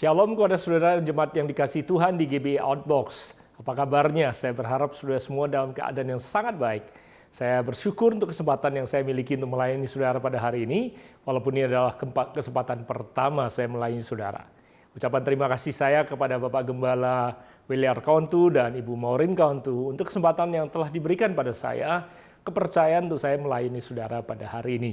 Shalom kepada saudara jemaat yang dikasihi Tuhan di GBI Outbox. Apa kabarnya? Saya berharap saudara semua dalam keadaan yang sangat baik. Saya bersyukur untuk kesempatan yang saya miliki untuk melayani saudara pada hari ini, walaupun ini adalah kesempatan pertama saya melayani saudara. Ucapan terima kasih saya kepada Bapak Gembala Williar Kauntu dan Ibu Maureen Kauntu untuk kesempatan yang telah diberikan pada saya, kepercayaan untuk saya melayani saudara pada hari ini.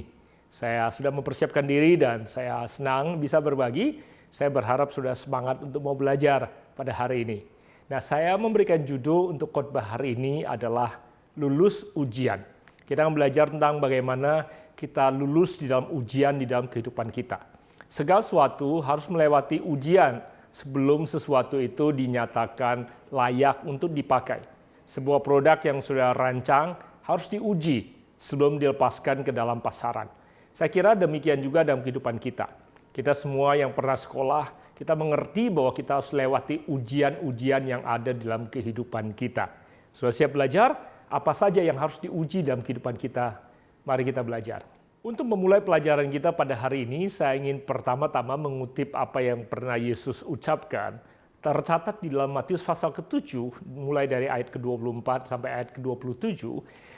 Saya sudah mempersiapkan diri dan saya senang bisa berbagi. Saya berharap sudah semangat untuk mau belajar pada hari ini. Nah, saya memberikan judul untuk khotbah hari ini adalah lulus ujian. Kita akan belajar tentang bagaimana kita lulus di dalam ujian di dalam kehidupan kita. Segala sesuatu harus melewati ujian sebelum sesuatu itu dinyatakan layak untuk dipakai. Sebuah produk yang sudah rancang harus diuji sebelum dilepaskan ke dalam pasaran. Saya kira demikian juga dalam kehidupan kita. Kita semua yang pernah sekolah, kita mengerti bahwa kita harus lewati ujian-ujian yang ada dalam kehidupan kita. Sudah siap belajar? Apa saja yang harus diuji dalam kehidupan kita? Mari kita belajar. Untuk memulai pelajaran kita pada hari ini, saya ingin pertama-tama mengutip apa yang pernah Yesus ucapkan. Tercatat di dalam Matius pasal ke-7, mulai dari ayat ke-24 sampai ayat ke-27,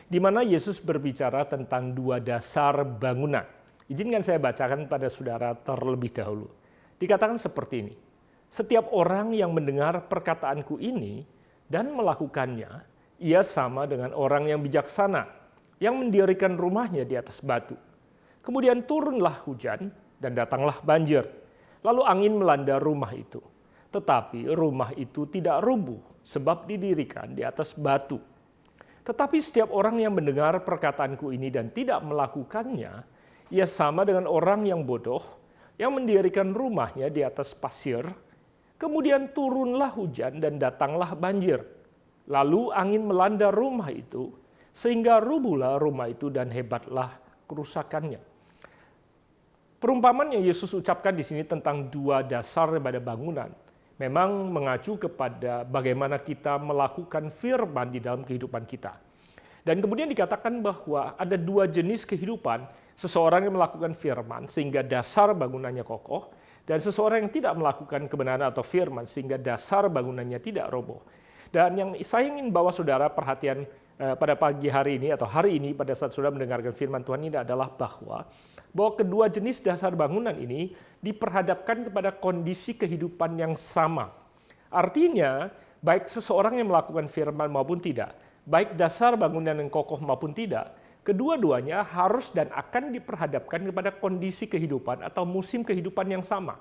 di mana Yesus berbicara tentang dua dasar bangunan. Izinkan saya bacakan pada saudara terlebih dahulu. Dikatakan seperti ini, setiap orang yang mendengar perkataanku ini dan melakukannya, ia sama dengan orang yang bijaksana, yang mendirikan rumahnya di atas batu. Kemudian turunlah hujan dan datanglah banjir, lalu angin melanda rumah itu. Tetapi rumah itu tidak rubuh, sebab didirikan di atas batu. Tetapi setiap orang yang mendengar perkataanku ini dan tidak melakukannya, ia sama dengan orang yang bodoh, yang mendirikan rumahnya di atas pasir, kemudian turunlah hujan dan datanglah banjir. Lalu angin melanda rumah itu, sehingga rubuhlah rumah itu dan hebatlah kerusakannya. Perumpamaan yang Yesus ucapkan di sini tentang dua dasar pada bangunan memang mengacu kepada bagaimana kita melakukan firman di dalam kehidupan kita. Dan kemudian dikatakan bahwa ada dua jenis kehidupan, seseorang yang melakukan firman sehingga dasar bangunannya kokoh, dan seseorang yang tidak melakukan kebenaran atau firman sehingga dasar bangunannya tidak roboh. Dan yang saya ingin bawa saudara perhatian pada pagi hari ini atau hari ini pada saat saudara mendengarkan firman Tuhan ini adalah bahwa kedua jenis dasar bangunan ini diperhadapkan kepada kondisi kehidupan yang sama. Artinya, baik seseorang yang melakukan firman maupun tidak, baik dasar bangunan yang kokoh maupun tidak, kedua-duanya harus dan akan diperhadapkan kepada kondisi kehidupan atau musim kehidupan yang sama.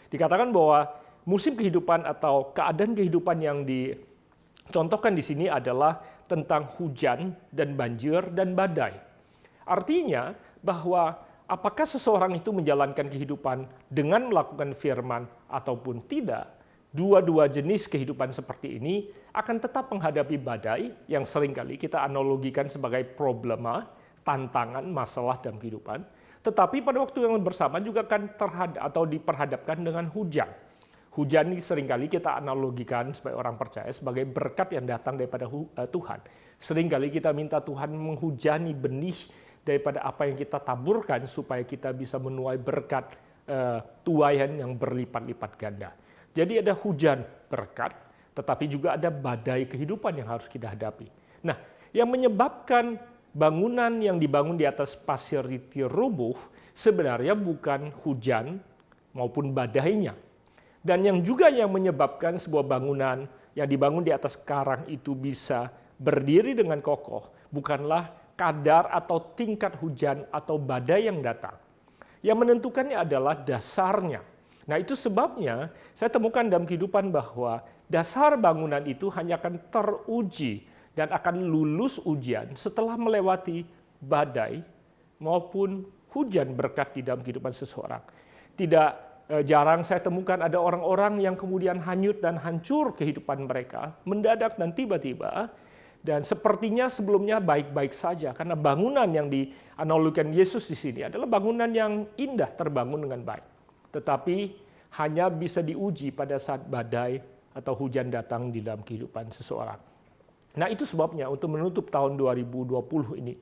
Dikatakan bahwa musim kehidupan atau keadaan kehidupan yang dicontohkan di sini adalah tentang hujan dan banjir dan badai. Artinya bahwa apakah seseorang itu menjalankan kehidupan dengan melakukan firman ataupun tidak, dua-dua jenis kehidupan seperti ini akan tetap menghadapi badai yang seringkali kita analogikan sebagai problema, tantangan, masalah dalam kehidupan. Tetapi pada waktu yang bersama juga akan diperhadapkan dengan hujan. Hujan ini seringkali kita analogikan sebagai orang percaya sebagai berkat yang datang daripada Tuhan. Seringkali kita minta Tuhan menghujani benih daripada apa yang kita taburkan supaya kita bisa menuai berkat tuaian yang berlipat-lipat ganda. Jadi ada hujan berkat, tetapi juga ada badai kehidupan yang harus kita hadapi. Nah, yang menyebabkan bangunan yang dibangun di atas pasir itu rubuh sebenarnya bukan hujan maupun badainya. Dan yang juga yang menyebabkan sebuah bangunan yang dibangun di atas karang itu bisa berdiri dengan kokoh bukanlah kadar atau tingkat hujan atau badai yang datang. Yang menentukannya adalah dasarnya. Nah, itu sebabnya saya temukan dalam kehidupan bahwa dasar bangunan itu hanya akan teruji dan akan lulus ujian setelah melewati badai maupun hujan berkat di dalam kehidupan seseorang. Tidak jarang saya temukan ada orang-orang yang kemudian hanyut dan hancur kehidupan mereka mendadak dan tiba-tiba. Dan sepertinya sebelumnya baik-baik saja karena bangunan yang dianalogikan Yesus di sini adalah bangunan yang indah terbangun dengan baik. Tetapi hanya bisa diuji pada saat badai atau hujan datang di dalam kehidupan seseorang. Nah, itu sebabnya untuk menutup tahun 2020 ini,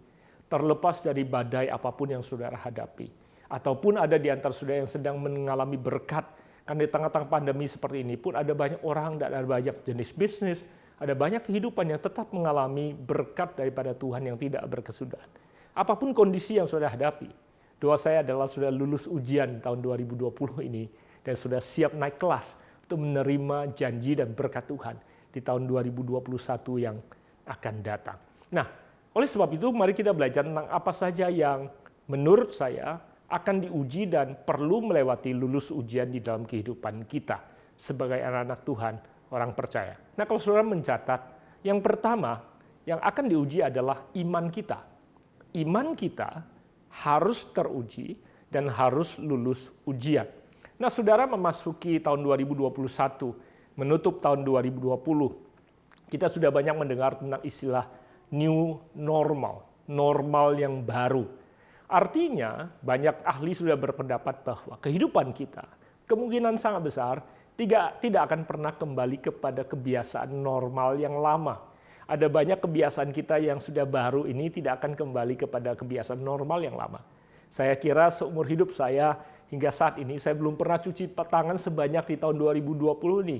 terlepas dari badai apapun yang saudara hadapi, ataupun ada di antara saudara yang sedang mengalami berkat Karena di tengah-tengah pandemi seperti ini pun ada banyak orang dan ada banyak jenis bisnis, ada banyak kehidupan yang tetap mengalami berkat daripada Tuhan yang tidak berkesudahan. Apapun kondisi yang sudah hadapi, doa saya adalah sudah lulus ujian tahun 2020 ini dan sudah siap naik kelas untuk menerima janji dan berkat Tuhan di tahun 2021 yang akan datang. Nah, oleh sebab itu mari kita belajar tentang apa saja yang menurut saya akan diuji dan perlu melewati lulus ujian di dalam kehidupan kita sebagai anak-anak Tuhan, orang percaya. Nah, kalau saudara mencatat, yang pertama yang akan diuji adalah iman kita. Iman kita harus teruji dan harus lulus ujian. Nah, saudara memasuki tahun 2021, menutup tahun 2020, kita sudah banyak mendengar tentang istilah new normal, normal yang baru. Artinya, banyak ahli sudah berpendapat bahwa kehidupan kita kemungkinan sangat besar tidak akan pernah kembali kepada kebiasaan normal yang lama. Ada banyak kebiasaan kita yang sudah baru ini tidak akan kembali kepada kebiasaan normal yang lama. Saya kira seumur hidup saya hingga saat ini saya belum pernah cuci tangan sebanyak di tahun 2020 ini.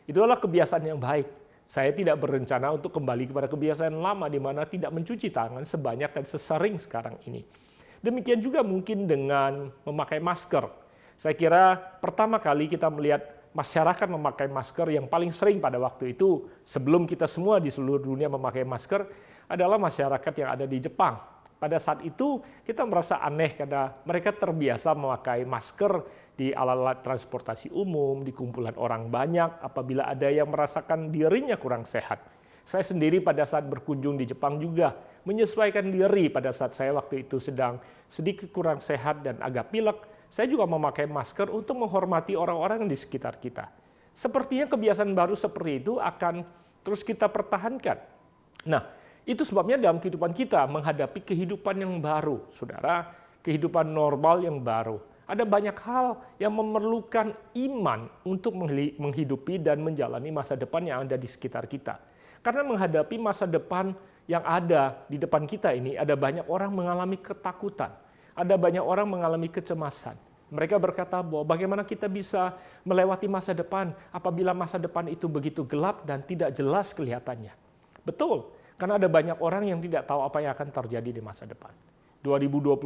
Itu adalah kebiasaan yang baik. Saya tidak berencana untuk kembali kepada kebiasaan lama di mana tidak mencuci tangan sebanyak dan sesering sekarang ini. Demikian juga mungkin dengan memakai masker. Saya kira pertama kali kita melihat masyarakat memakai masker yang paling sering pada waktu itu sebelum kita semua di seluruh dunia memakai masker adalah masyarakat yang ada di Jepang. Pada saat itu kita merasa aneh karena mereka terbiasa memakai masker di alat-alat transportasi umum, di kumpulan orang banyak apabila ada yang merasakan dirinya kurang sehat. Saya sendiri pada saat berkunjung di Jepang juga menyesuaikan diri pada saat saya waktu itu sedang sedikit kurang sehat dan agak pilek. Saya juga memakai masker untuk menghormati orang-orang di sekitar kita. Sepertinya kebiasaan baru seperti itu akan terus kita pertahankan. Nah, itu sebabnya dalam kehidupan kita menghadapi kehidupan yang baru, saudara, kehidupan normal yang baru. Ada banyak hal yang memerlukan iman untuk menghidupi dan menjalani masa depan yang ada di sekitar kita. Karena menghadapi masa depan yang ada di depan kita ini, ada banyak orang mengalami ketakutan, ada banyak orang mengalami kecemasan. Mereka berkata bahwa bagaimana kita bisa melewati masa depan apabila masa depan itu begitu gelap dan tidak jelas kelihatannya. Betul. Karena ada banyak orang yang tidak tahu apa yang akan terjadi di masa depan. 2021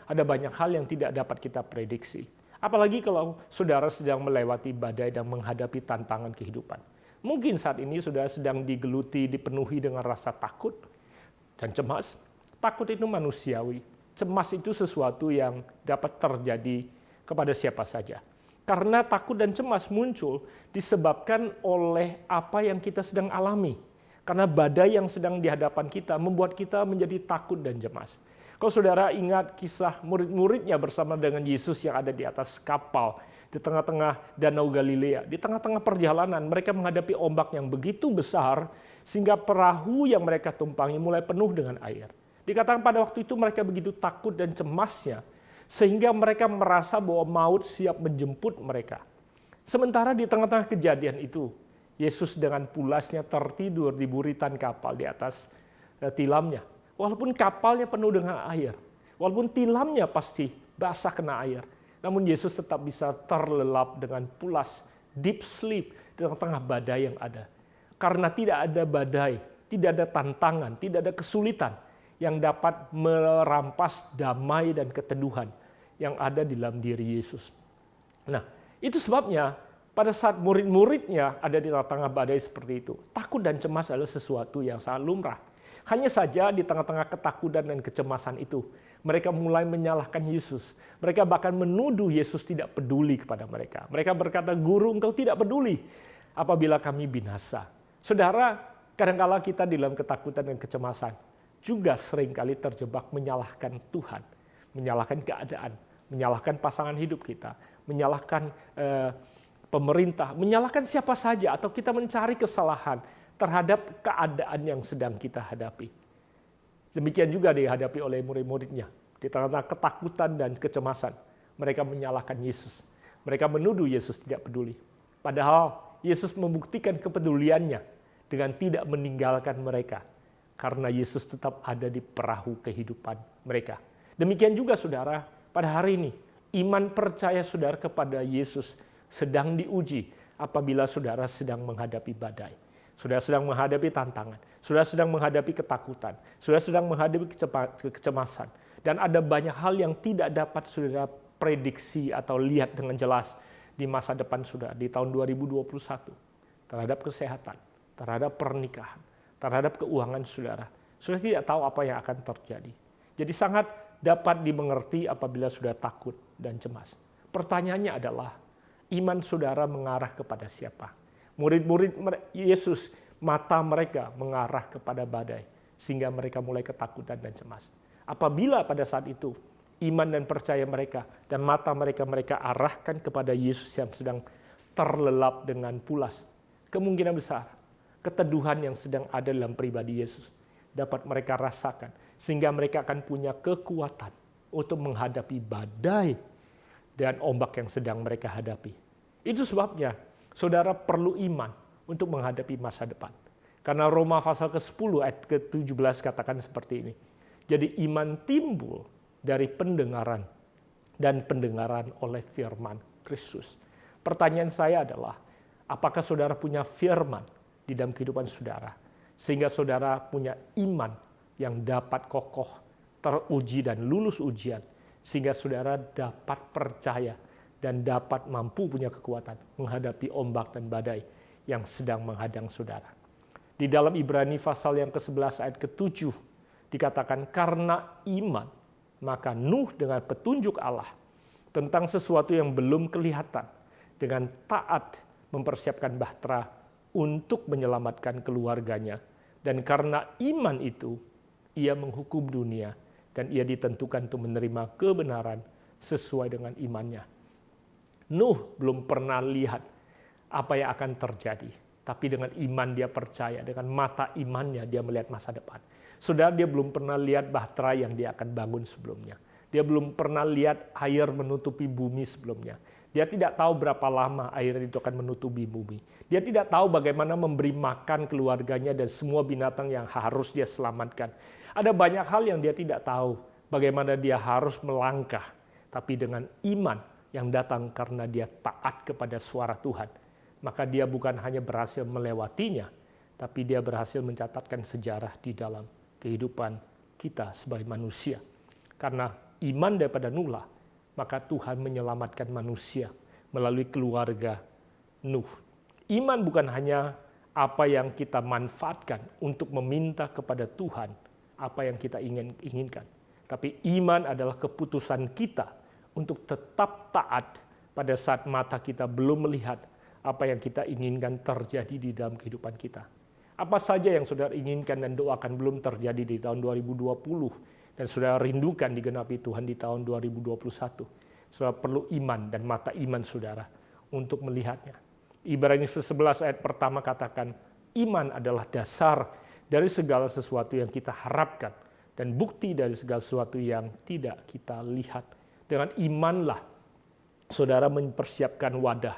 ada banyak hal yang tidak dapat kita prediksi. Apalagi kalau saudara sedang melewati badai dan menghadapi tantangan kehidupan. Mungkin saat ini saudara sedang digeluti, dipenuhi dengan rasa takut dan cemas. Takut itu manusiawi. Cemas itu sesuatu yang dapat terjadi kepada siapa saja. Karena takut dan cemas muncul disebabkan oleh apa yang kita sedang alami. Karena badai yang sedang di hadapan kita membuat kita menjadi takut dan cemas. Kalau saudara ingat kisah murid-muridnya bersama dengan Yesus yang ada di atas kapal di tengah-tengah Danau Galilea. Di tengah-tengah perjalanan mereka menghadapi ombak yang begitu besar sehingga perahu yang mereka tumpangi mulai penuh dengan air. Dikatakan pada waktu itu mereka begitu takut dan cemasnya sehingga mereka merasa bahwa maut siap menjemput mereka. Sementara di tengah-tengah kejadian itu, Yesus dengan pulasnya tertidur di buritan kapal di atas tilamnya. Walaupun kapalnya penuh dengan air, walaupun tilamnya pasti basah kena air, namun Yesus tetap bisa terlelap dengan pulas, deep sleep di tengah-tengah badai yang ada. Karena tidak ada badai, tidak ada tantangan, tidak ada kesulitan yang dapat merampas damai dan keteduhan yang ada di dalam diri Yesus. Nah, itu sebabnya pada saat murid-muridnya ada di tengah-tengah badai seperti itu, takut dan cemas adalah sesuatu yang sangat lumrah. Hanya saja di tengah-tengah ketakutan dan kecemasan itu, mereka mulai menyalahkan Yesus. Mereka bahkan menuduh Yesus tidak peduli kepada mereka. Mereka berkata, "Guru, engkau tidak peduli apabila kami binasa." Saudara, kadang-kala kita di dalam ketakutan dan kecemasan juga seringkali terjebak menyalahkan Tuhan, menyalahkan keadaan, menyalahkan pasangan hidup kita, menyalahkan pemerintah, menyalahkan siapa saja, atau kita mencari kesalahan terhadap keadaan yang sedang kita hadapi. Demikian juga dihadapi oleh murid-muridnya. Di tengah-tengah ketakutan dan kecemasan, mereka menyalahkan Yesus. Mereka menuduh Yesus tidak peduli. Padahal Yesus membuktikan kepeduliannya dengan tidak meninggalkan mereka. Karena Yesus tetap ada di perahu kehidupan mereka. Demikian juga saudara, pada hari ini, iman percaya saudara kepada Yesus sedang diuji apabila saudara sedang menghadapi badai. Saudara sedang menghadapi tantangan, saudara sedang menghadapi ketakutan, saudara sedang menghadapi kecemasan. Dan ada banyak hal yang tidak dapat saudara prediksi atau lihat dengan jelas di masa depan saudara di tahun 2021. Terhadap kesehatan, terhadap pernikahan, terhadap keuangan saudara. Saudara tidak tahu apa yang akan terjadi. Jadi sangat dapat dimengerti apabila saudara takut dan cemas. Pertanyaannya adalah, iman saudara mengarah kepada siapa? Murid-murid Yesus, mata mereka mengarah kepada badai, sehingga mereka mulai ketakutan dan cemas. Apabila pada saat itu, iman dan percaya mereka dan mata mereka arahkan kepada Yesus yang sedang terlelap dengan pulas, kemungkinan besar keteduhan yang sedang ada dalam pribadi Yesus dapat mereka rasakan, sehingga mereka akan punya kekuatan untuk menghadapi badai dan ombak yang sedang mereka hadapi. Itu sebabnya saudara perlu iman untuk menghadapi masa depan. Karena Roma pasal ke-10 ayat ke-17 katakan seperti ini. Jadi iman timbul dari pendengaran dan pendengaran oleh firman Kristus. Pertanyaan saya adalah, apakah saudara punya firman di dalam kehidupan saudara? Sehingga saudara punya iman yang dapat kokoh, teruji dan lulus ujian. Sehingga saudara dapat percaya dan dapat mampu punya kekuatan menghadapi ombak dan badai yang sedang menghadang saudara. Di dalam Ibrani pasal yang ke-11 ayat ke-7 dikatakan, karena iman maka Nuh dengan petunjuk Allah tentang sesuatu yang belum kelihatan dengan taat mempersiapkan bahtera untuk menyelamatkan keluarganya, dan karena iman itu ia menghukum dunia dan ia ditentukan untuk menerima kebenaran sesuai dengan imannya. Nuh belum pernah lihat apa yang akan terjadi, tapi dengan iman dia percaya, dengan mata imannya dia melihat masa depan. Saudara, dia belum pernah lihat bahtera yang dia akan bangun sebelumnya. Dia belum pernah lihat air menutupi bumi sebelumnya. Dia tidak tahu berapa lama air itu akan menutupi bumi. Dia tidak tahu bagaimana memberi makan keluarganya dan semua binatang yang harus dia selamatkan. Ada banyak hal yang dia tidak tahu, bagaimana dia harus melangkah. Tapi dengan iman yang datang karena dia taat kepada suara Tuhan, maka dia bukan hanya berhasil melewatinya, tapi dia berhasil mencatatkan sejarah di dalam kehidupan kita sebagai manusia. Karena iman daripada Nuh, maka Tuhan menyelamatkan manusia melalui keluarga Nuh. Iman bukan hanya apa yang kita manfaatkan untuk meminta kepada Tuhan apa yang kita inginkan, tapi iman adalah keputusan kita untuk tetap taat pada saat mata kita belum melihat apa yang kita inginkan terjadi di dalam kehidupan kita. Apa saja yang saudara inginkan dan doakan belum terjadi di tahun 2020 dan saudara rindukan digenapi Tuhan di tahun 2021. Saudara perlu iman dan mata iman saudara untuk melihatnya. Ibrani 11 ayat pertama katakan, iman adalah dasar dari segala sesuatu yang kita harapkan dan bukti dari segala sesuatu yang tidak kita lihat. Dengan imanlah saudara mempersiapkan wadah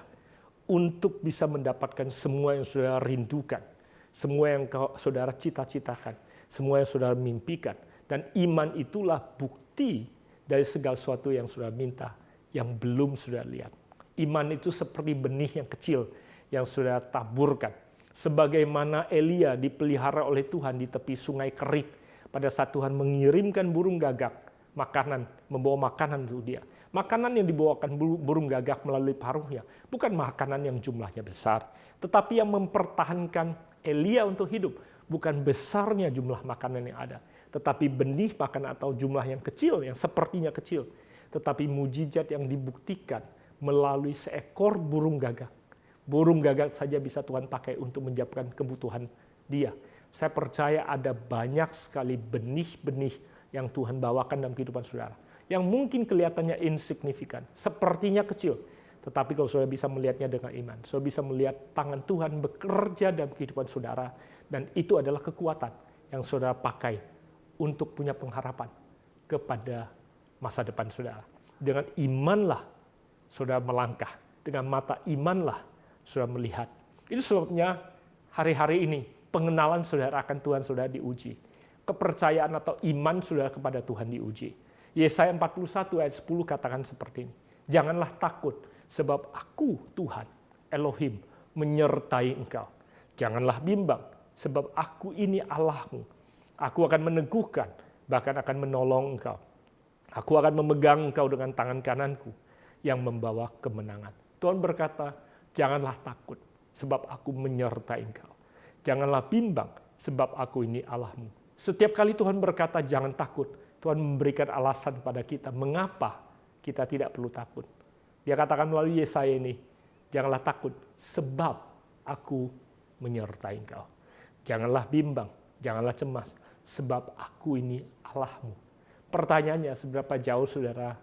untuk bisa mendapatkan semua yang saudara rindukan, semua yang saudara cita-citakan, semua yang saudara mimpikan. Dan iman itulah bukti dari segala sesuatu yang saudara minta, yang belum saudara lihat. Iman itu seperti benih yang kecil yang saudara taburkan. Sebagaimana Elia dipelihara oleh Tuhan di tepi sungai Kerit pada saat Tuhan mengirimkan burung gagak makanan, membawa makanan untuk dia. Makanan yang dibawakan burung gagak melalui paruhnya bukan makanan yang jumlahnya besar, tetapi yang mempertahankan Elia untuk hidup bukan besarnya jumlah makanan yang ada, tetapi benih makanan atau jumlah yang kecil, yang sepertinya kecil, tetapi mujizat yang dibuktikan melalui seekor burung gagak. Burung gagak saja bisa Tuhan pakai untuk menjawabkan kebutuhan dia. Saya percaya ada banyak sekali benih-benih yang Tuhan bawakan dalam kehidupan saudara, yang mungkin kelihatannya insignifikan, sepertinya kecil, tetapi kalau saudara bisa melihatnya dengan iman, saudara bisa melihat tangan Tuhan bekerja dalam kehidupan saudara, dan itu adalah kekuatan yang saudara pakai untuk punya pengharapan kepada masa depan saudara. Dengan imanlah saudara melangkah, dengan mata imanlah saudara melihat. Itu sebabnya hari-hari ini pengenalan saudara akan Tuhan saudara diuji. Kepercayaan atau iman saudara kepada Tuhan diuji. Yesaya 41 ayat 10 katakan seperti ini. Janganlah takut, sebab aku Tuhan, Elohim, menyertai engkau. Janganlah bimbang, sebab aku ini Allahmu. Aku akan meneguhkan, bahkan akan menolong engkau. Aku akan memegang engkau dengan tangan kananku yang membawa kemenangan. Tuhan berkata, janganlah takut, sebab aku menyertai engkau. Janganlah bimbang, sebab aku ini Allahmu. Setiap kali Tuhan berkata jangan takut, Tuhan memberikan alasan pada kita mengapa kita tidak perlu takut. Dia katakan melalui Yesaya ini, janganlah takut sebab aku menyertai engkau. Janganlah bimbang, janganlah cemas sebab aku ini Allahmu. Pertanyaannya, seberapa jauh saudara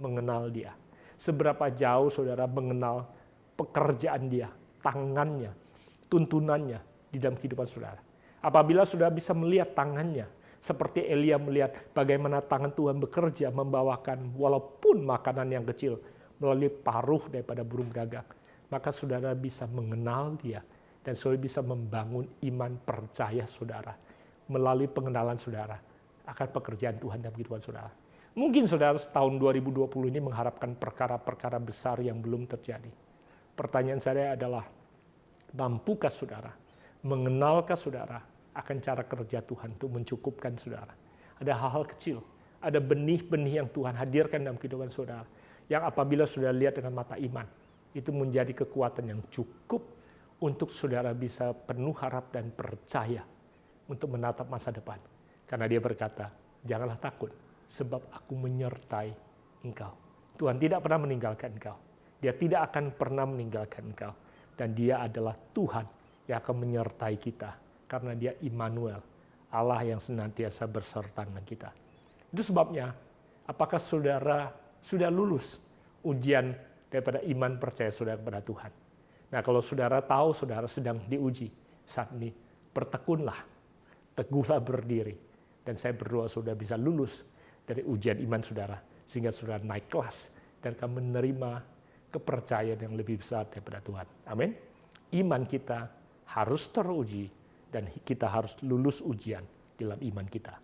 mengenal dia? Seberapa jauh saudara mengenal pekerjaan dia, tangannya, tuntunannya di dalam kehidupan saudara? Apabila saudara bisa melihat tangannya, seperti Elia melihat bagaimana tangan Tuhan bekerja membawakan walaupun makanan yang kecil melalui paruh daripada burung gagak, maka saudara bisa mengenal dia dan saudara bisa membangun iman percaya saudara melalui pengenalan saudara akan pekerjaan Tuhan dalam kehidupan saudara. Mungkin saudara tahun 2020 ini mengharapkan perkara-perkara besar yang belum terjadi. Pertanyaan saya adalah, mampukah saudara, mengenalkah saudara akan cara kerja Tuhan untuk mencukupkan saudara? Ada hal-hal kecil, ada benih-benih yang Tuhan hadirkan dalam kehidupan saudara, yang apabila saudara lihat dengan mata iman, itu menjadi kekuatan yang cukup untuk saudara bisa penuh harap dan percaya untuk menatap masa depan. Karena dia berkata, janganlah takut, sebab aku menyertai engkau. Tuhan tidak pernah meninggalkan engkau. Dia tidak akan pernah meninggalkan engkau. Dan dia adalah Tuhan yang akan menyertai kita. Karena dia Immanuel, Allah yang senantiasa berserta dengan kita. Itu sebabnya, apakah saudara sudah lulus ujian daripada iman percaya saudara kepada Tuhan? Nah, kalau saudara tahu saudara sedang diuji saat ini, bertekunlah, teguhlah berdiri. Dan saya berdoa saudara bisa lulus dari ujian iman saudara, sehingga saudara naik kelas dan akan menerima kepercayaan yang lebih besar daripada Tuhan. Amin. Iman kita harus teruji, dan kita harus lulus ujian dalam iman kita.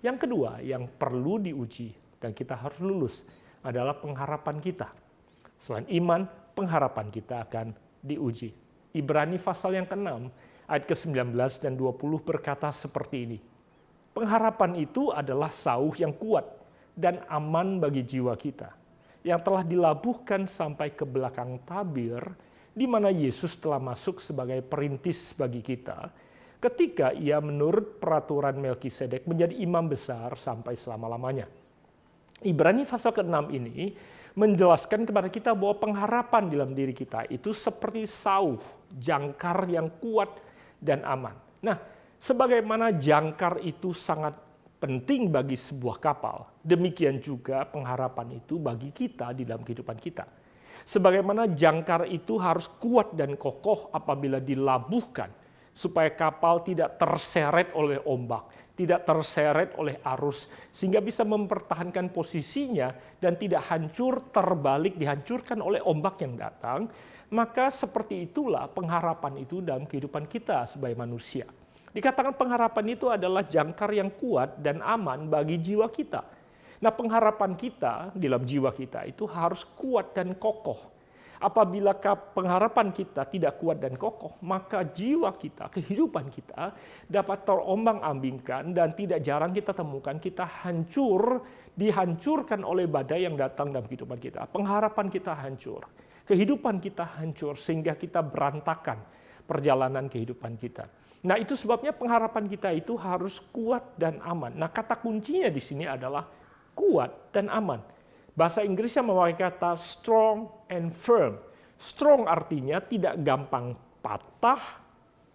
Yang kedua, yang perlu diuji dan kita harus lulus adalah pengharapan kita. Selain iman, pengharapan kita akan diuji. Ibrani pasal yang ke-6, ayat ke-19 dan 20 berkata seperti ini. Pengharapan itu adalah sauh yang kuat dan aman bagi jiwa kita, yang telah dilabuhkan sampai ke belakang tabir, di mana Yesus telah masuk sebagai perintis bagi kita, ketika ia menurut peraturan Melkisedek menjadi imam besar sampai selama-lamanya. Ibrani pasal ke-6 ini menjelaskan kepada kita bahwa pengharapan dalam diri kita itu seperti sauh, jangkar yang kuat dan aman. Nah, sebagaimana jangkar itu sangat penting bagi sebuah kapal, demikian juga pengharapan itu bagi kita di dalam kehidupan kita. Sebagaimana jangkar itu harus kuat dan kokoh apabila dilabuhkan, supaya kapal tidak terseret oleh ombak, tidak terseret oleh arus, sehingga bisa mempertahankan posisinya dan tidak hancur terbalik, dihancurkan oleh ombak yang datang, maka seperti itulah pengharapan itu dalam kehidupan kita sebagai manusia. Dikatakan pengharapan itu adalah jangkar yang kuat dan aman bagi jiwa kita. Nah, pengharapan kita dalam jiwa kita itu harus kuat dan kokoh. Apabila pengharapan kita tidak kuat dan kokoh, maka jiwa kita, kehidupan kita dapat terombang-ambingkan dan tidak jarang kita temukan kita dihancurkan oleh badai yang datang dalam kehidupan kita. Pengharapan kita hancur, kehidupan kita hancur sehingga kita berantakan perjalanan kehidupan kita. Nah, itu sebabnya pengharapan kita itu harus kuat dan aman. Nah, kata kuncinya di sini adalah kuat dan aman. Bahasa Inggrisnya memakai kata strong and firm. Strong artinya tidak gampang patah,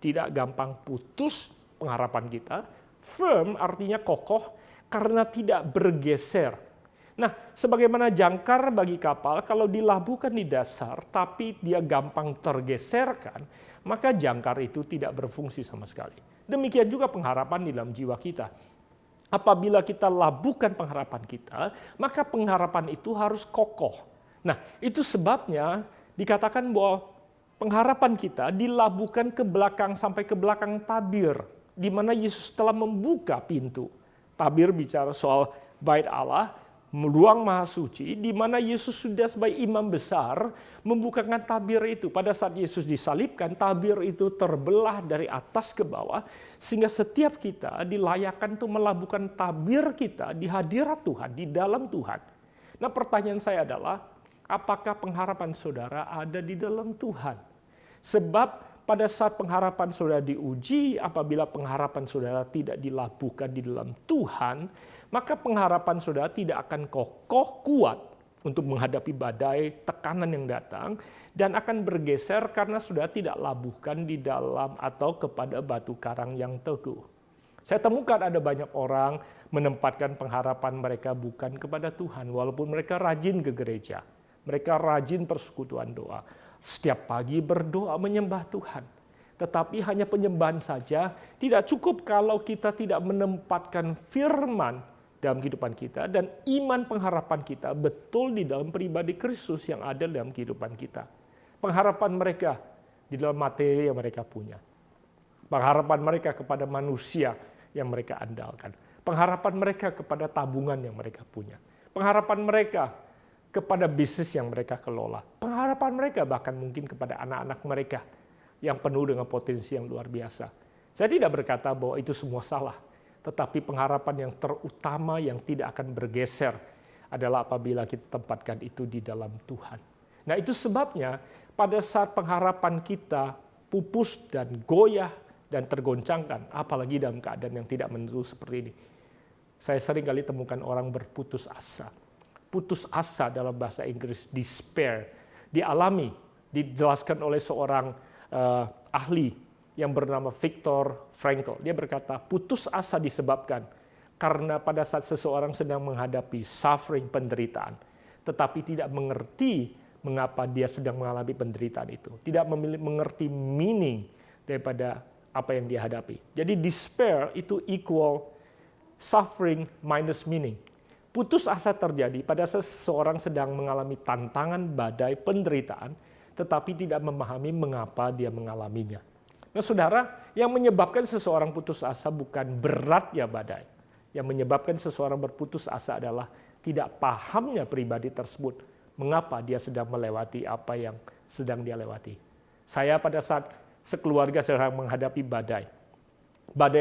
tidak gampang putus pengharapan kita. Firm artinya kokoh karena tidak bergeser. Nah, sebagaimana jangkar bagi kapal, kalau dilabuhkan di dasar tapi dia gampang tergeserkan, maka jangkar itu tidak berfungsi sama sekali. Demikian juga pengharapan di dalam jiwa kita. Apabila kita labuhkan pengharapan kita, maka pengharapan itu harus kokoh. Nah, itu sebabnya dikatakan bahwa pengharapan kita dilabuhkan ke belakang sampai ke belakang tabir, di mana Yesus telah membuka pintu. Tabir bicara soal bait Allah, ruang maha suci, di mana Yesus sudah sebagai imam besar membukakan tabir itu. Pada saat Yesus disalibkan, tabir itu terbelah dari atas ke bawah, sehingga setiap kita dilayakkan untuk melabuhkan tabir kita di hadirat Tuhan, di dalam Tuhan. Nah, pertanyaan saya adalah, apakah pengharapan saudara ada di dalam Tuhan? Sebab pada saat pengharapan saudara diuji, apabila pengharapan saudara tidak dilabuhkan di dalam Tuhan, maka pengharapan saudara tidak akan kokoh kuat untuk menghadapi badai, tekanan yang datang, dan akan bergeser karena saudara tidak labuhkan di dalam atau kepada batu karang yang teguh. Saya temukan ada banyak orang menempatkan pengharapan mereka bukan kepada Tuhan, walaupun mereka rajin ke gereja, mereka rajin persekutuan doa. Setiap pagi berdoa menyembah Tuhan. Tetapi hanya penyembahan saja tidak cukup kalau kita tidak menempatkan firman dalam kehidupan kita dan iman pengharapan kita betul di dalam pribadi Kristus yang ada dalam kehidupan kita. Pengharapan mereka di dalam materi yang mereka punya. Pengharapan mereka kepada manusia yang mereka andalkan. Pengharapan mereka kepada tabungan yang mereka punya. Pengharapan mereka kepada bisnis yang mereka kelola. Pengharapan mereka bahkan mungkin kepada anak-anak mereka yang penuh dengan potensi yang luar biasa. Saya tidak berkata bahwa itu semua salah, tetapi pengharapan yang terutama yang tidak akan bergeser adalah apabila kita tempatkan itu di dalam Tuhan. Nah, itu sebabnya pada saat pengharapan kita pupus dan goyah dan tergoncangkan, apalagi dalam keadaan yang tidak menentu seperti ini. Saya sering kali temukan orang berputus asa. Putus asa dalam bahasa Inggris, despair, dialami, dijelaskan oleh seorang ahli yang bernama Viktor Frankl. Dia berkata, putus asa disebabkan karena pada saat seseorang sedang menghadapi suffering, penderitaan, tetapi tidak mengerti mengapa dia sedang mengalami penderitaan itu. Tidak mengerti meaning daripada apa yang dia hadapi. Jadi despair itu equal suffering minus meaning. Putus asa terjadi pada seseorang sedang mengalami tantangan, badai, penderitaan, tetapi tidak memahami mengapa dia mengalaminya. Nah, saudara, yang menyebabkan seseorang putus asa bukan beratnya badai. Yang menyebabkan seseorang berputus asa adalah tidak pahamnya pribadi tersebut, mengapa dia sedang melewati apa yang sedang dia lewati. Saya pada saat sekeluarga sedang menghadapi badai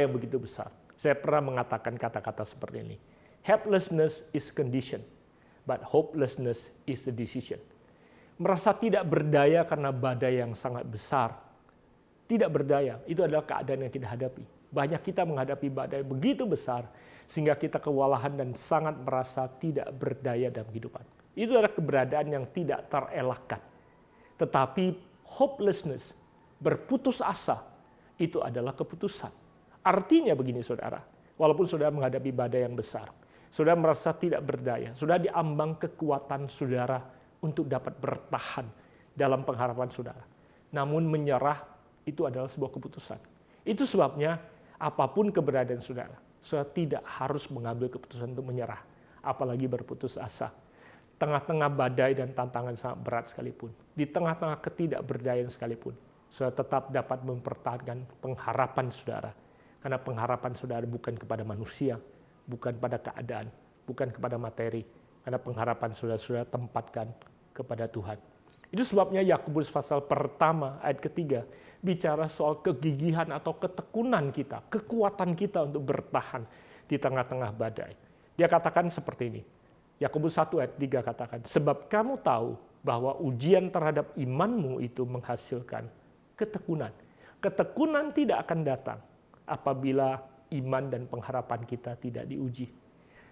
yang begitu besar, saya pernah mengatakan kata-kata seperti ini. Helplessness is a condition, but hopelessness is a decision. Merasa tidak berdaya karena badai yang sangat besar. Tidak berdaya, itu adalah keadaan yang kita hadapi. Banyak kita menghadapi badai begitu besar, sehingga kita kewalahan dan sangat merasa tidak berdaya dalam kehidupan. Itu adalah keberadaan yang tidak terelakkan. Tetapi hopelessness, berputus asa, itu adalah keputusan. Artinya begini saudara, walaupun saudara menghadapi badai yang besar, saudara merasa tidak berdaya, saudara diambang kekuatan saudara untuk dapat bertahan dalam pengharapan saudara. Namun menyerah itu adalah sebuah keputusan. Itu sebabnya apapun keberadaan saudara, saudara tidak harus mengambil keputusan untuk menyerah, apalagi berputus asa. Tengah-tengah badai dan tantangan sangat berat sekalipun, di tengah-tengah ketidakberdayaan sekalipun, saudara tetap dapat mempertahankan pengharapan saudara. Karena pengharapan saudara bukan kepada manusia, bukan pada keadaan, bukan kepada materi. Karena pengharapan saudara tempatkan kepada Tuhan. Itu sebabnya Yakobus pasal pertama ayat ketiga bicara soal kegigihan atau ketekunan kita, kekuatan kita untuk bertahan di tengah-tengah badai. Dia katakan seperti ini. Yakobus 1 ayat 3 katakan, sebab kamu tahu bahwa ujian terhadap imanmu itu menghasilkan ketekunan. Ketekunan tidak akan datang apabila iman dan pengharapan kita tidak diuji.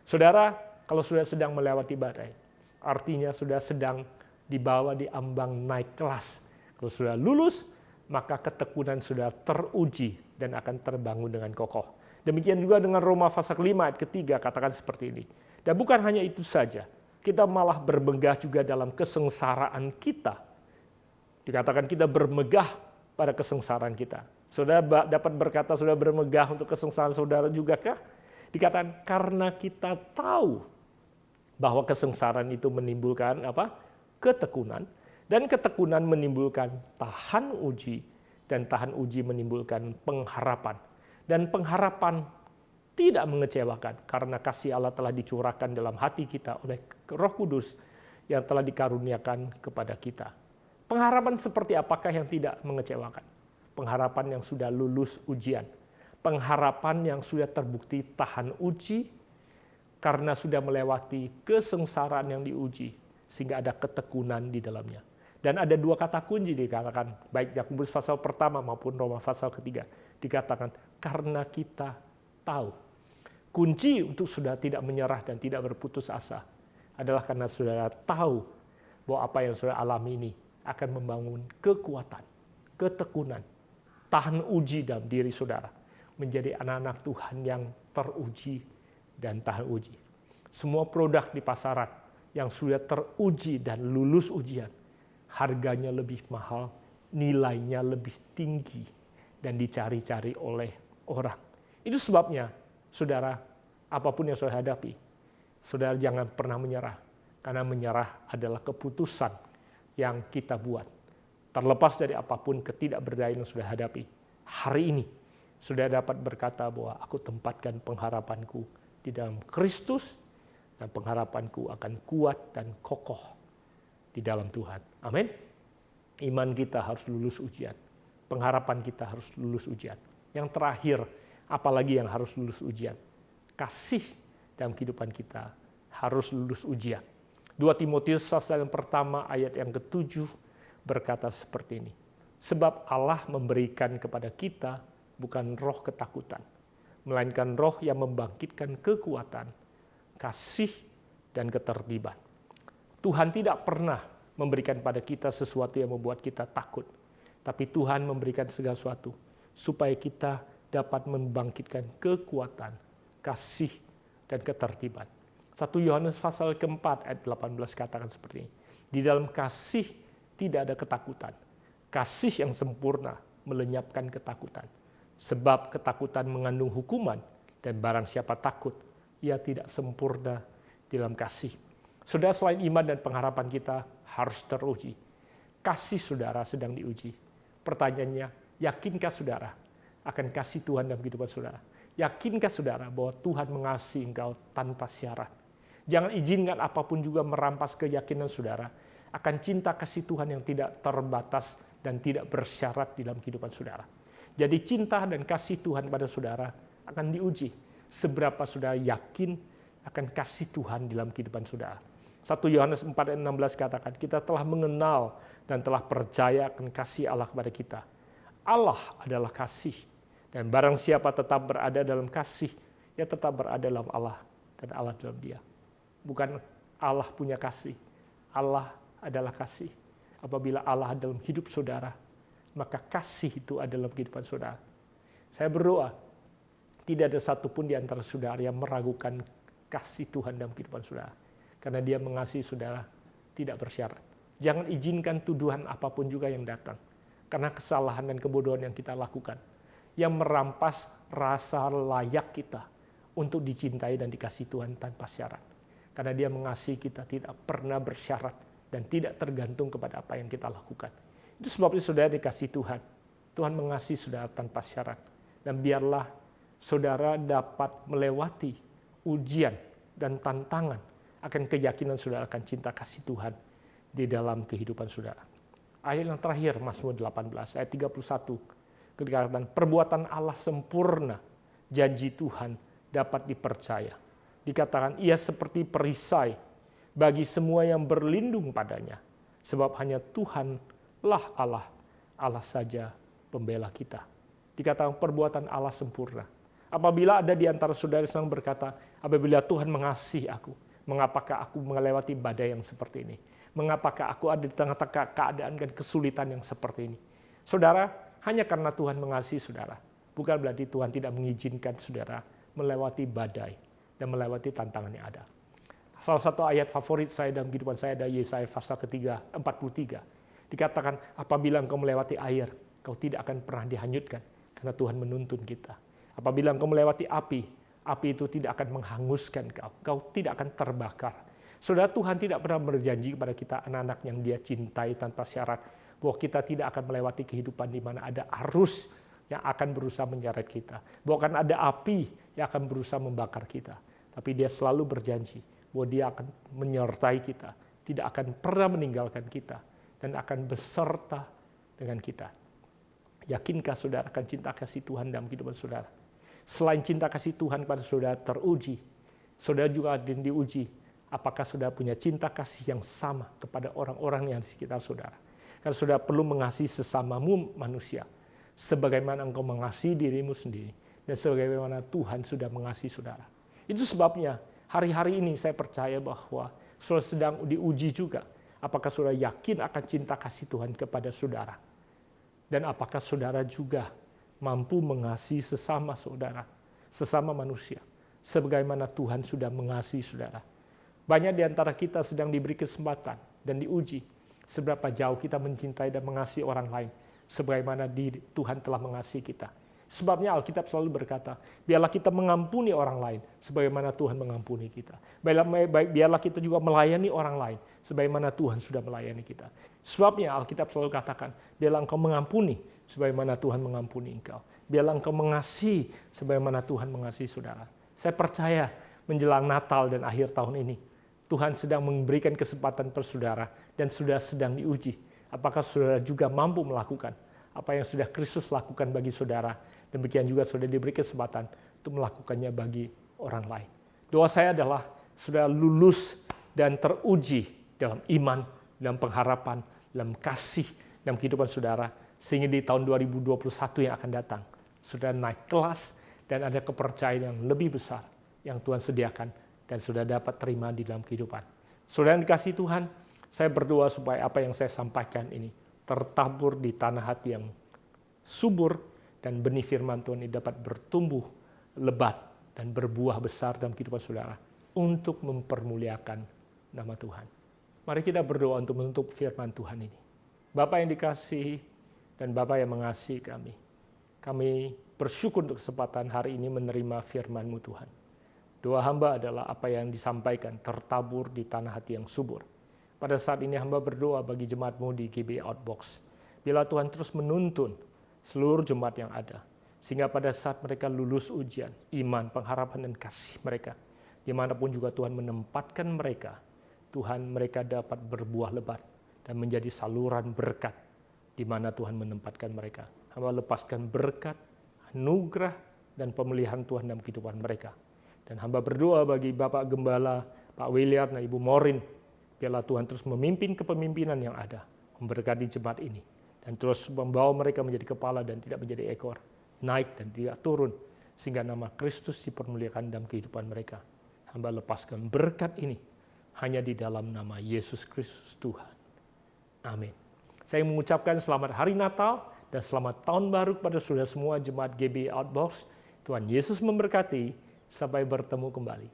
Saudara, kalau sudah sedang melewati badai, artinya sudah sedang dibawa di ambang naik kelas. Kalau sudah lulus, maka ketekunan sudah teruji dan akan terbangun dengan kokoh. Demikian juga dengan Roma pasal 5 ayat ketiga katakan seperti ini. Dan bukan hanya itu saja, kita malah bermegah juga dalam kesengsaraan kita. Dikatakan kita bermegah pada kesengsaraan kita. Saudara dapat berkata saudara bermegah untuk kesengsaraan saudara juga kah? Dikatakan karena kita tahu bahwa kesengsaraan itu menimbulkan apa? Ketekunan, dan ketekunan menimbulkan tahan uji, dan tahan uji menimbulkan pengharapan. Dan pengharapan tidak mengecewakan karena kasih Allah telah dicurahkan dalam hati kita oleh Roh Kudus yang telah dikaruniakan kepada kita. Pengharapan seperti apakah yang tidak mengecewakan? Pengharapan yang sudah lulus ujian. Pengharapan yang sudah terbukti tahan uji karena sudah melewati kesengsaraan yang diuji sehingga ada ketekunan di dalamnya. Dan ada dua kata kunci dikatakan, baik Yakobus pasal pertama maupun Roma pasal ketiga. Dikatakan, karena kita tahu. Kunci untuk sudah tidak menyerah dan tidak berputus asa adalah karena saudara tahu bahwa apa yang saudara alami ini akan membangun kekuatan, ketekunan, tahan uji dalam diri saudara. Menjadi anak-anak Tuhan yang teruji dan tahan uji. Semua produk di pasaran yang sudah teruji dan lulus ujian, harganya lebih mahal, nilainya lebih tinggi, dan dicari-cari oleh orang. Itu sebabnya, saudara, apapun yang saudara hadapi, saudara jangan pernah menyerah, karena menyerah adalah keputusan yang kita buat. Terlepas dari apapun ketidakberdayaan yang sudah hadapi, hari ini sudah dapat berkata bahwa aku tempatkan pengharapanku di dalam Kristus, dan pengharapanku akan kuat dan kokoh di dalam Tuhan. Amin. Iman kita harus lulus ujian. Pengharapan kita harus lulus ujian. Yang terakhir, apalagi yang harus lulus ujian? Kasih dalam kehidupan kita harus lulus ujian. 2 Timotius pasal yang pertama ayat yang ke-7 berkata seperti ini. Sebab Allah memberikan kepada kita bukan roh ketakutan, melainkan roh yang membangkitkan kekuatan, kasih, dan ketertiban. Tuhan tidak pernah memberikan pada kita sesuatu yang membuat kita takut, tapi Tuhan memberikan segala sesuatu supaya kita dapat membangkitkan kekuatan, kasih, dan ketertiban. 1 Yohanes pasal keempat ayat 18 katakan seperti ini. Di dalam kasih tidak ada ketakutan. Kasih yang sempurna melenyapkan ketakutan. Sebab ketakutan mengandung hukuman, dan barang siapa takut, ia tidak sempurna dalam kasih. Saudara, selain iman dan pengharapan kita harus teruji. Kasih saudara sedang diuji. Pertanyaannya, yakinkah saudara akan kasih Tuhan dalam kehidupan saudara? Yakinkah saudara bahwa Tuhan mengasihi engkau tanpa syarat? Jangan izinkan apapun juga merampas keyakinan saudara akan cinta kasih Tuhan yang tidak terbatas dan tidak bersyarat dalam kehidupan saudara. Jadi cinta dan kasih Tuhan pada saudara akan diuji. Seberapa saudara yakin akan kasih Tuhan dalam kehidupan saudara. 1 Yohanes 4 ayat 16 katakan, kita telah mengenal dan telah percaya akan kasih Allah kepada kita. Allah adalah kasih. Dan barang siapa tetap berada dalam kasih, ia tetap berada dalam Allah dan Allah dalam dia. Bukan Allah punya kasih. Allah adalah kasih. Apabila Allah dalam hidup saudara, maka kasih itu ada dalam kehidupan saudara. Saya berdoa, tidak ada satupun di antara saudara yang meragukan kasih Tuhan dalam kehidupan saudara. Karena dia mengasihi saudara tidak bersyarat. Jangan izinkan tuduhan apapun juga yang datang. Karena kesalahan dan kebodohan yang kita lakukan. Yang merampas rasa layak kita untuk dicintai dan dikasihi Tuhan tanpa syarat. Karena dia mengasihi kita tidak pernah bersyarat dan tidak tergantung kepada apa yang kita lakukan. Itu sebabnya saudara dikasihi Tuhan. Tuhan mengasihi saudara tanpa syarat. Dan biarlah saudara dapat melewati ujian dan tantangan akan keyakinan saudara akan cinta kasih Tuhan di dalam kehidupan saudara. Ayat yang terakhir, Mazmur 18, ayat 31. Dikatakan, perbuatan Allah sempurna, janji Tuhan dapat dipercaya. Dikatakan, ia seperti perisai bagi semua yang berlindung padanya. Sebab hanya Tuhanlah Allah, Allah saja pembela kita. Dikatakan perbuatan Allah sempurna. Apabila ada di antara saudara yang berkata, apabila Tuhan mengasihi aku, mengapakah aku melewati badai yang seperti ini? Mengapakah aku ada di tengah-tengah keadaan dan kesulitan yang seperti ini? Saudara, hanya karena Tuhan mengasihi saudara, bukan berarti Tuhan tidak mengizinkan saudara melewati badai dan melewati tantangan yang ada. Salah satu ayat favorit saya dalam kehidupan saya adalah Yesaya pasal ketiga 43. Dikatakan, apabila engkau melewati air, kau tidak akan pernah dihanyutkan, karena Tuhan menuntun kita. Apabila engkau melewati api itu tidak akan menghanguskan kau, kau tidak akan terbakar. Saudara, Tuhan tidak pernah berjanji kepada kita anak-anak yang dia cintai tanpa syarat, bahwa kita tidak akan melewati kehidupan di mana ada arus yang akan berusaha menyeret kita. Bukan ada api yang akan berusaha membakar kita. Tapi dia selalu berjanji bahwa dia akan menyertai kita, tidak akan pernah meninggalkan kita, dan akan beserta dengan kita. Yakinkah saudara akan cinta kasih Tuhan dalam kehidupan saudara? Selain cinta kasih Tuhan pada saudara teruji, saudara juga ada yang diuji. Apakah saudara punya cinta kasih yang sama kepada orang-orang yang di sekitar saudara? Karena saudara perlu mengasihi sesamamu manusia, sebagaimana engkau mengasihi dirimu sendiri, dan sebagaimana Tuhan sudah mengasihi saudara. Itu sebabnya hari-hari ini saya percaya bahwa saudara sedang diuji juga. Apakah saudara yakin akan cinta kasih Tuhan kepada saudara? Dan apakah saudara juga mampu mengasihi sesama saudara, sesama manusia, sebagaimana Tuhan sudah mengasihi saudara? Banyak di antara kita sedang diberi kesempatan dan diuji seberapa jauh kita mencintai dan mengasihi orang lain, sebagaimana Tuhan telah mengasihi kita. Sebabnya Alkitab selalu berkata, biarlah kita mengampuni orang lain, sebagaimana Tuhan mengampuni kita. Biarlah kita juga melayani orang lain, sebagaimana Tuhan sudah melayani kita. Sebabnya Alkitab selalu katakan, biarlah engkau mengampuni, sebagaimana Tuhan mengampuni engkau. Biarlah engkau mengasihi, sebagaimana Tuhan mengasihi saudara. Saya percaya menjelang Natal dan akhir tahun ini, Tuhan sedang memberikan kesempatan per saudara, dan sudah sedang diuji. Apakah saudara juga mampu melakukan apa yang sudah Kristus lakukan bagi saudara? Demikian juga sudah diberi kesempatan untuk melakukannya bagi orang lain. Doa saya adalah saudara lulus dan teruji dalam iman, dalam pengharapan, dalam kasih, dalam kehidupan saudara, sehingga di tahun 2021 yang akan datang, saudara naik kelas dan ada kepercayaan yang lebih besar yang Tuhan sediakan dan sudah dapat terima di dalam kehidupan. Saudara yang dikasihi Tuhan, saya berdoa supaya apa yang saya sampaikan ini tertabur di tanah hati yang subur, dan benih firman Tuhan ini dapat bertumbuh lebat dan berbuah besar dalam kehidupan saudara untuk mempermuliakan nama Tuhan. Mari kita berdoa untuk menutup firman Tuhan ini. Bapa yang dikasihi dan Bapa yang mengasihi kami bersyukur untuk kesempatan hari ini menerima firman-Mu Tuhan. Doa hamba adalah apa yang disampaikan tertabur di tanah hati yang subur. Pada saat ini hamba berdoa bagi jemaat-Mu di GBI Outbox. Bila Tuhan terus menuntun seluruh jemaat yang ada, sehingga pada saat mereka lulus ujian, iman, pengharapan, dan kasih mereka, dimanapun juga Tuhan menempatkan mereka, Tuhan mereka dapat berbuah lebat dan menjadi saluran berkat di mana Tuhan menempatkan mereka. Hamba lepaskan berkat, anugerah, dan pemeliharaan Tuhan dalam kehidupan mereka. Dan hamba berdoa bagi Bapak Gembala, Pak William, dan Ibu Morin, biarlah Tuhan terus memimpin kepemimpinan yang ada, memberkati jemaat ini, dan terus membawa mereka menjadi kepala dan tidak menjadi ekor, naik dan tidak turun, sehingga nama Kristus dipermuliakan dalam kehidupan mereka. Hamba lepaskan berkat ini hanya di dalam nama Yesus Kristus Tuhan. Amin. Saya mengucapkan selamat Hari Natal dan selamat Tahun Baru kepada saudara semua jemaat GBI Outbox. Tuhan Yesus memberkati, sampai bertemu kembali.